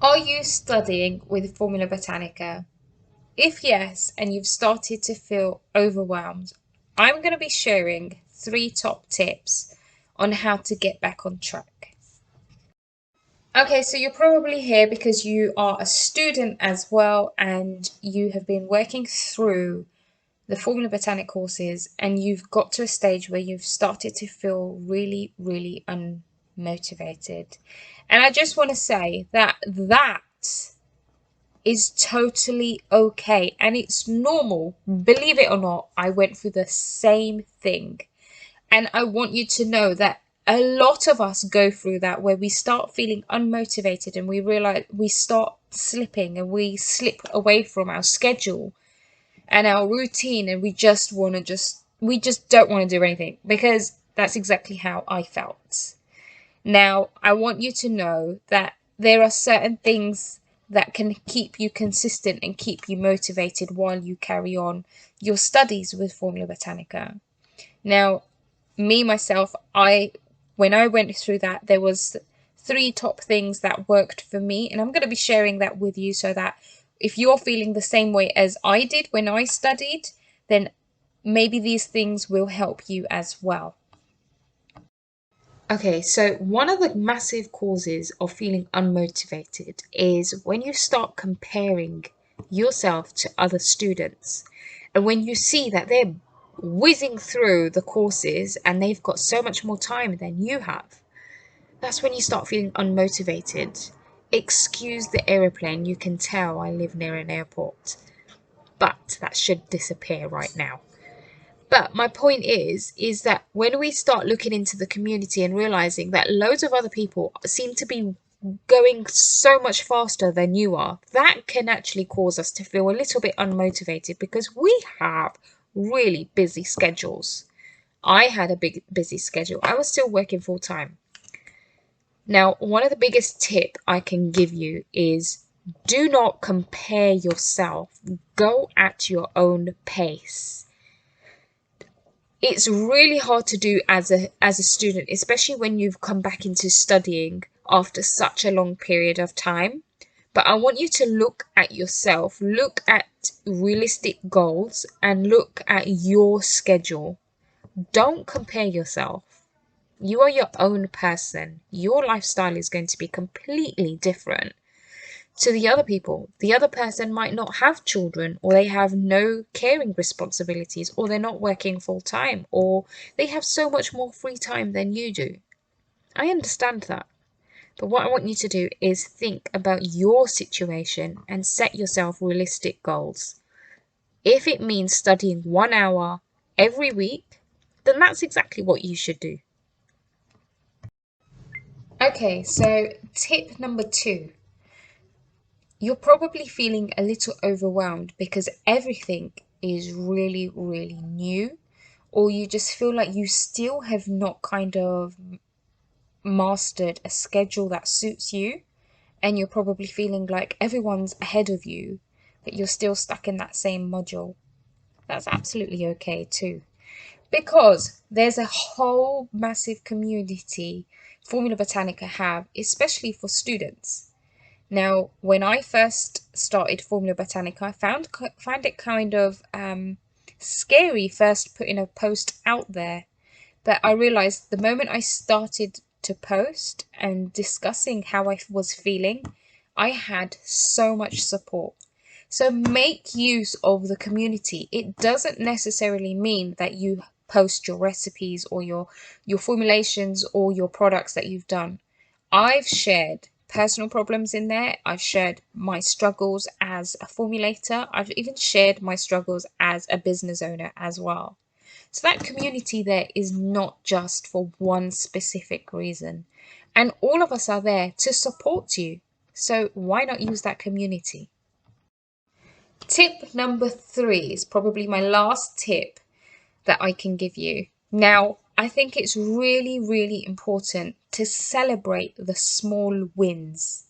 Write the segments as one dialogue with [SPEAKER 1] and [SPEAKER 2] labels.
[SPEAKER 1] Are you studying with Formula Botanica? If yes, and you've started to feel overwhelmed, I'm going to be sharing 3 top tips on how to get back on track. Okay, so you're probably here because you are a student as well and you have been working through the Formula Botanic courses and you've got to a stage where you've started to feel really, really unmotivated. And I just want to say that is totally okay and it's normal. Believe it or not, I went through the same thing. And I want you to know that a lot of us go through that where we start feeling unmotivated and we realize we start slipping and we slip away from our schedule and our routine and we just don't want to do anything because that's exactly how I felt. Now, I want you to know that there are certain things that can keep you consistent and keep you motivated while you carry on your studies with Formula Botanica. Now, me myself, I when I went through that, there was 3 top things that worked for me, and I'm going to be sharing that with you so that if you're feeling the same way as I did when I studied, then maybe these things will help you as well. Okay, so one of the massive causes of feeling unmotivated is when you start comparing yourself to other students. And when you see that they're whizzing through the courses and they've got so much more time than you have, that's when you start feeling unmotivated. Excuse the aeroplane, you can tell I live near an airport, but that should disappear right now. But my point is that when we start looking into the community and realizing that loads of other people seem to be going so much faster than you are, that can actually cause us to feel a little bit unmotivated because we have really busy schedules. I had a big busy schedule. I was still working full time. Now, one of the biggest tip I can give you is do not compare yourself. Go at your own pace. It's really hard to do as a student, especially when you've come back into studying after such a long period of time. But I want you to look at yourself, look at realistic goals, and look at your schedule. Don't compare yourself. You are your own person. Your lifestyle is going to be completely different to the other people. The other person might not have children, or they have no caring responsibilities, or they're not working full time, or they have so much more free time than you do. I understand that. But what I want you to do is think about your situation and set yourself realistic goals. If it means studying 1 hour every week, then that's exactly what you should do. Okay, so tip number 2. You're probably feeling a little overwhelmed because everything is really, really new, or you just feel like you still have not kind of mastered a schedule that suits you, and you're probably feeling like everyone's ahead of you, but you're still stuck in that same module. That's absolutely okay too, because there's a whole massive community Formula Botanica have, especially for students. Now, when I first started Formula Botanica, I found it kind of scary first putting a post out there. But I realized the moment I started to post and discussing how I was feeling, I had so much support. So make use of the community. It doesn't necessarily mean that you post your recipes or your formulations or your products that you've done. I've shared personal problems in there. I've shared my struggles as a formulator. I've even shared my struggles as a business owner as well. So that community there is not just for one specific reason. And all of us are there to support you. So why not use that community? Tip number 3 is probably my last tip that I can give you. Now, I think it's really, really important to celebrate the small wins.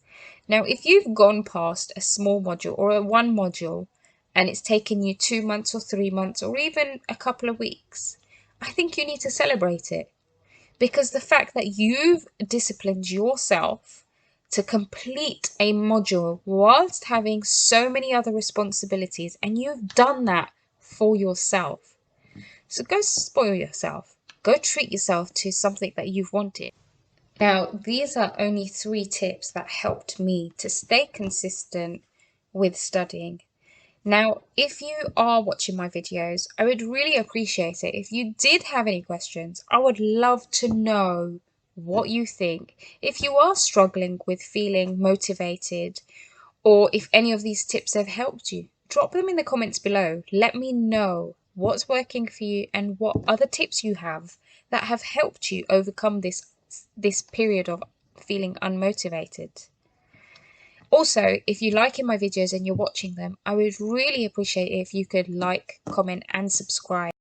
[SPEAKER 1] Now, if you've gone past a small module or a one module and it's taken you 2 months or 3 months or even a couple of weeks, I think you need to celebrate it because the fact that you've disciplined yourself to complete a module whilst having so many other responsibilities, and you've done that for yourself. So go spoil yourself. Go treat yourself to something that you've wanted. Now, these are only 3 tips that helped me to stay consistent with studying. Now, if you are watching my videos, I would really appreciate it. If you did have any questions, I would love to know what you think. If you are struggling with feeling motivated, or if any of these tips have helped you, drop them in the comments below. Let me know what's working for you and what other tips you have that have helped you overcome this period of feeling unmotivated. Also, if you're liking my videos and you're watching them, I would really appreciate it if you could like, comment, and subscribe.